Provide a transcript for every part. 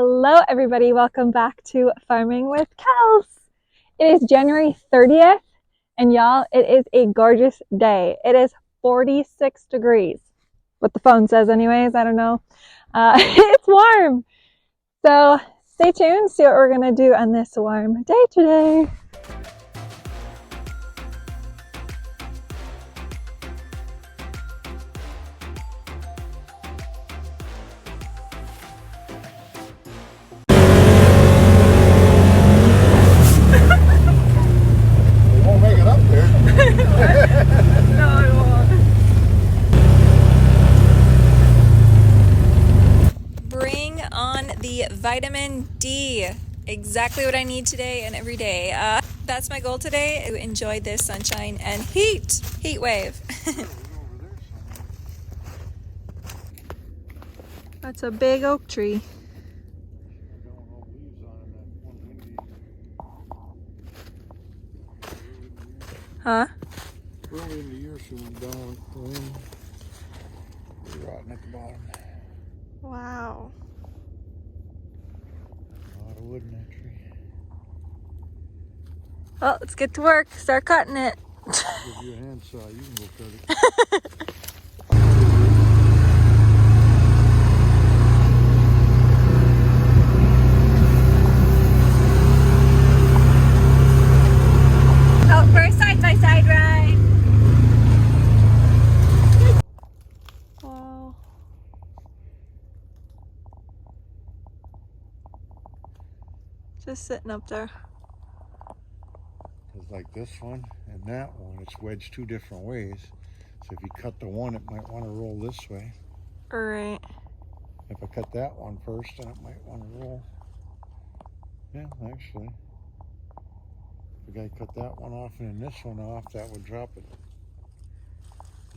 Hello everybody, welcome back to Farming with Kels. It is January 30th and y'all, it is a gorgeous day. It is 46 degrees. What the phone says anyways, I don't know. It's warm. So stay tuned, see what we're gonna do on this warm day today. Bring on the vitamin D. Exactly what I need today and every day. That's my goal today, to enjoy this sunshine and heat wave. That's a big oak tree. Huh? Early in the year she went down with the wind. Rotten at the bottom. Wow. A lot of wood in that tree. Well, let's get to work. Start cutting it. Give you a handsaw, you can go cut it. Out for a side-by-side ride. Wow. Just sitting up there. It's like this one and that one, it's wedged two different ways. So if you cut the one, it might want to roll this way. Alright. If I cut that one first, then it might want to roll. Yeah, actually. If I cut that one off and then this one off, that would drop it.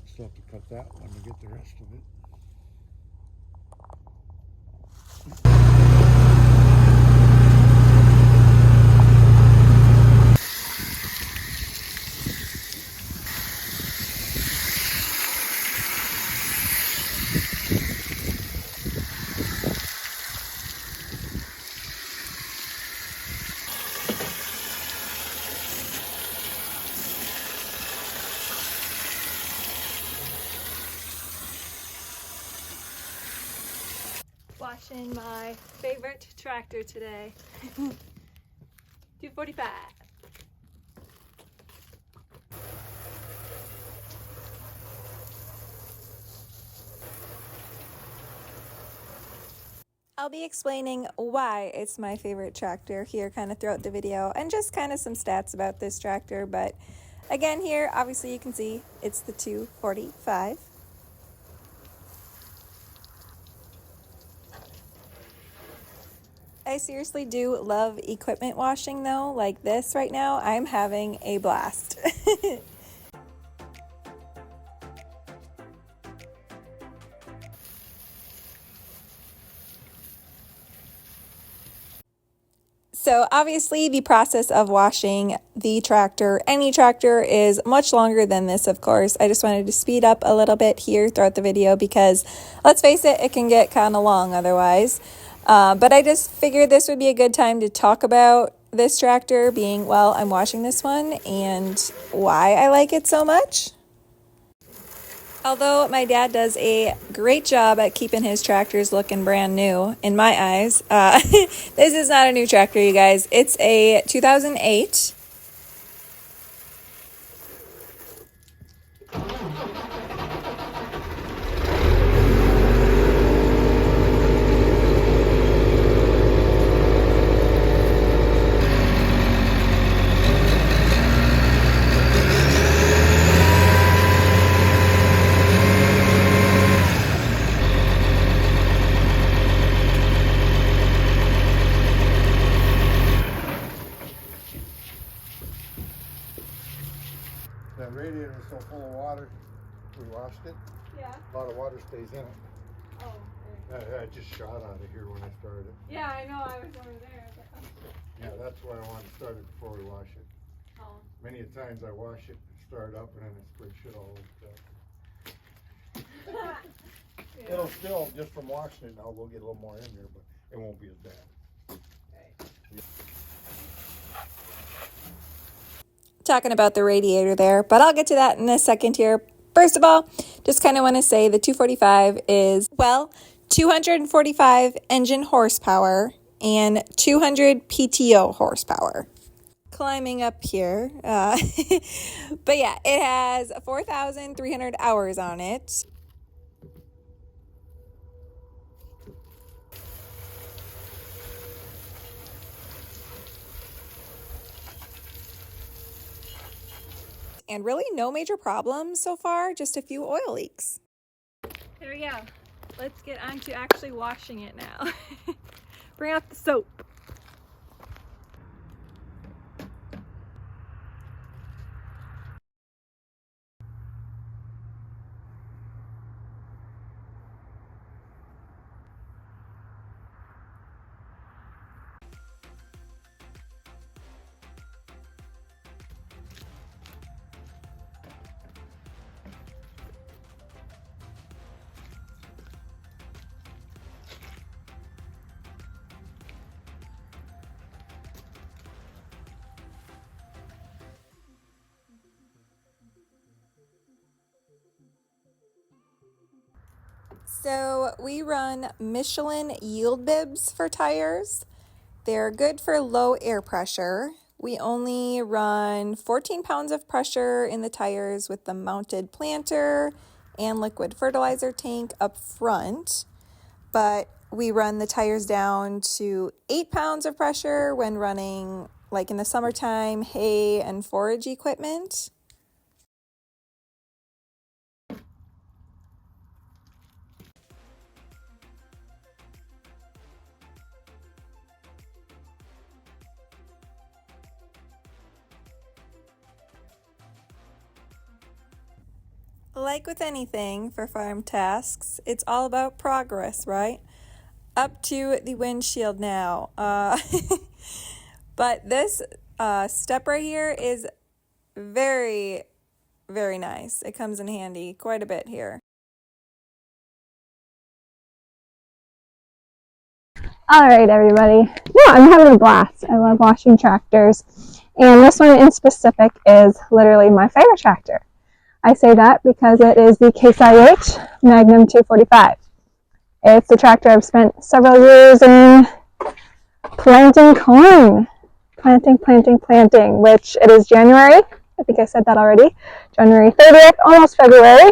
Still have to cut that one to get the rest of it. Washing my favorite tractor today. 245. I'll be explaining why it's my favorite tractor here kind of throughout the video and just kind of some stats about this tractor. But again here, obviously you can see it's the 245. I seriously do love equipment washing though, like this right now. I'm having a blast. So obviously the process of washing the tractor, any tractor, is much longer than this, of course. I just wanted to speed up a little bit here throughout the video because, let's face it, it can get kind of long otherwise. But I just figured this would be a good time to talk about this tractor, being, well, I'm washing this one and why I like it so much. Although my dad does a great job at keeping his tractors looking brand new, in my eyes, this is not a new tractor, you guys. It's a 2008. That radiator was so full of water, we washed it. Yeah. A lot of water stays in it. Oh. I just shot out of here when I started. Yeah, I know. I was over there. Yeah, that's why I wanted to start it before we wash it. Oh. Many a times I wash it, start up, and then I spray shit all over the place. It'll still, just from washing it now, we'll get a little more in there, but it won't be as bad. Talking about the radiator there, but I'll get to that in a second here. First of all, just kind of want to say the 245 is, well, 245 engine horsepower and 200 PTO horsepower. Climbing up here, but yeah, it has 4,300 hours on it. And really no major problems so far, just a few oil leaks. There we go. Let's get on to actually washing it now. Bring out the soap. So we run Michelin yield bibs for tires. They're good for low air pressure. We only run 14 pounds of pressure in the tires with the mounted planter and liquid fertilizer tank up front. But we run the tires down to 8 pounds of pressure when running, like in the summertime, hay and forage equipment. Like with anything for farm tasks, it's all about progress, right? Up to the windshield now. But this step right here is very, very nice. It comes in handy quite a bit here. All right, everybody. Yeah, I'm having a blast. I love washing tractors. And this one in specific is literally my favorite tractor. I say that because it is the Case IH Magnum 245. It's the tractor I've spent several years in planting corn. Planting, which it is January. I think I said that already. January 30th, almost February.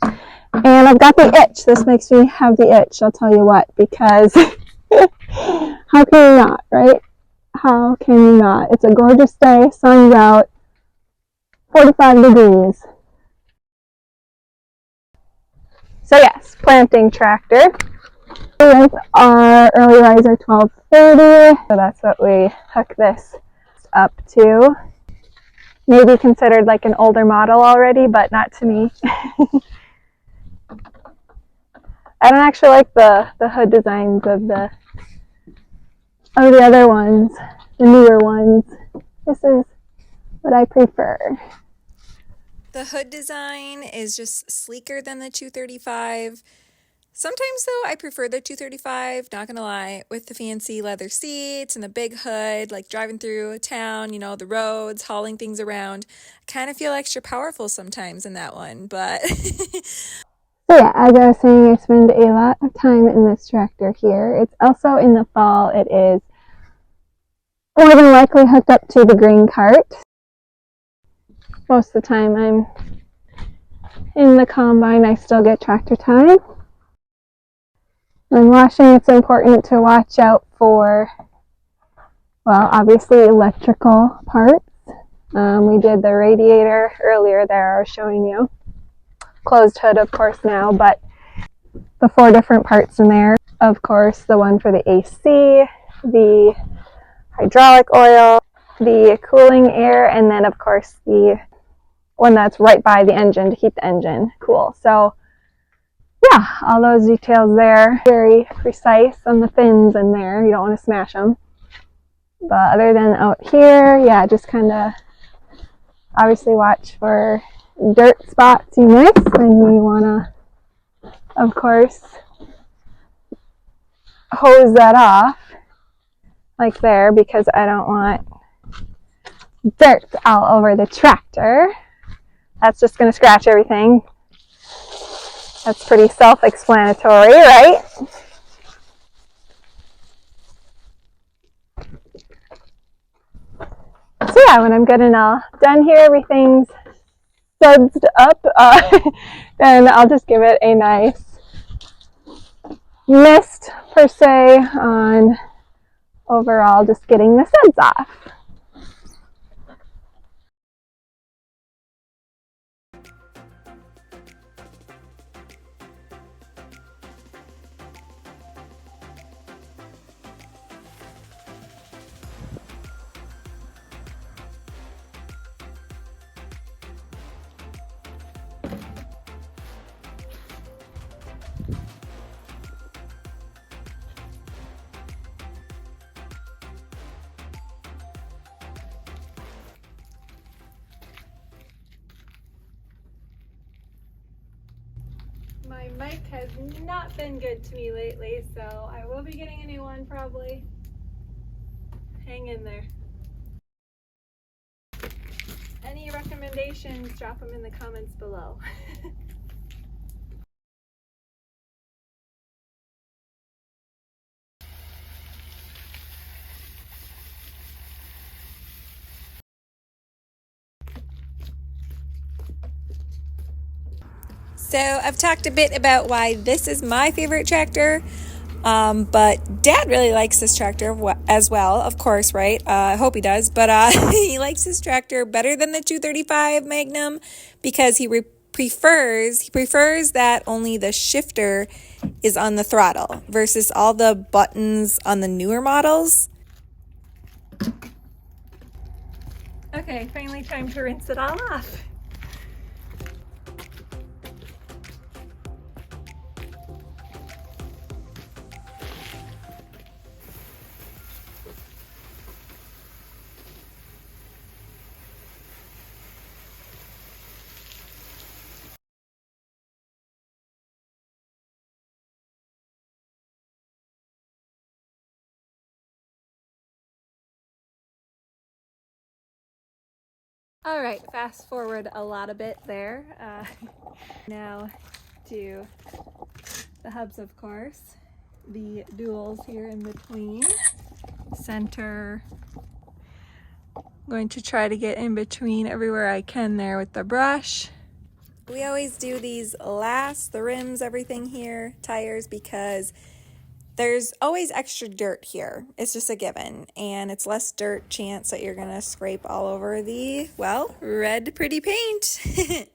And I've got the itch. This makes me have the itch, I'll tell you what, because how can you not, right? How can you not? It's a gorgeous day, sun's out, 45 degrees. So yes, planting tractor. With our early riser 1230, so that's what we hook this up to. Maybe considered like an older model already, but not to me. I don't actually like the hood designs of the other ones, the newer ones. This is what I prefer. The hood design is just sleeker than the 235. Sometimes, though, I prefer the 235, not gonna lie, with the fancy leather seats and the big hood, like driving through town, you know, the roads, hauling things around. I kind of feel extra powerful sometimes in that one, but... So yeah, as I was saying, I spend a lot of time in this tractor here. It's also in the fall, it is more than likely hooked up to the grain cart. Most of the time I'm in the combine, I still get tractor time. When washing, it's important to watch out for, well, obviously electrical parts. We did the radiator earlier there, I was showing you. Closed hood, of course, now, but the 4 different parts in there. Of course, the one for the AC, the hydraulic oil, the cooling air, and then, of course, the one that's right by the engine to keep the engine cool. So, yeah, all those details there. Very precise on the fins in there. You don't want to smash them. But other than out here, yeah, just kind of obviously watch for dirt spots you miss, and you want to, of course, hose that off like there because I don't want dirt all over the tractor. That's just going to scratch everything. That's pretty self-explanatory, right? So yeah, when I'm good and all done here, everything's sudsed up, then I'll just give it a nice mist per se on overall just getting the suds off. My mic has not been good to me lately, so I will be getting a new one probably. Hang in there. Any recommendations, drop them in the comments below. So I've talked a bit about why this is my favorite tractor, but Dad really likes this tractor as well, of course, right? I hope he does, but he likes this tractor better than the 235 Magnum because he prefers that only the shifter is on the throttle versus all the buttons on the newer models. Okay, finally time to rinse it all off. All right, fast forward a lot of bit there. Now to the hubs, of course, the duals here in between, center. I'm going to try to get in between everywhere I can there with the brush. We always do these last, the rims, everything here, tires, because there's always extra dirt here. It's just a given, and it's less dirt chance that you're gonna scrape all over the, well, red pretty paint.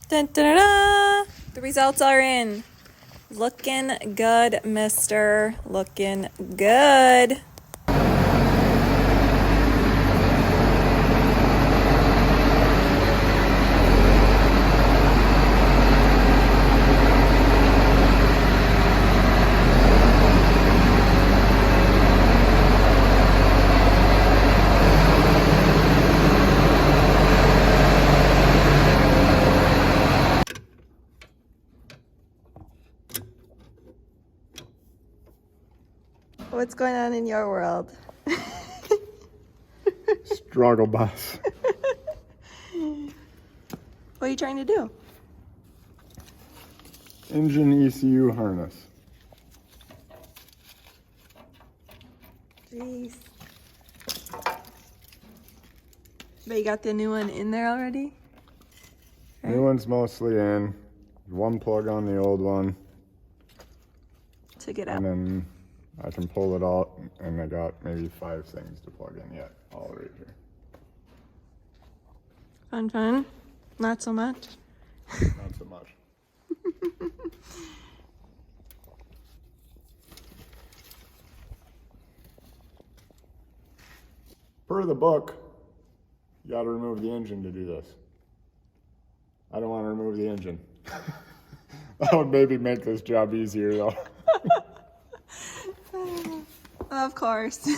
Dun, dun, dun, dun. The results are in. Looking good, mister. Looking good. What's going on in your world? Struggle bus. What are you trying to do? Engine ECU harness. Jeez. But you got the new one in there already? New one's mostly in. One plug on the old one. To get out. And then I can pull it out, and I got maybe 5 things to plug in yet, all right here. Fun, fun. Not so much. Not so much. Per the book, got to remove the engine to do this. I don't want to remove the engine. That would maybe make this job easier though. Of course.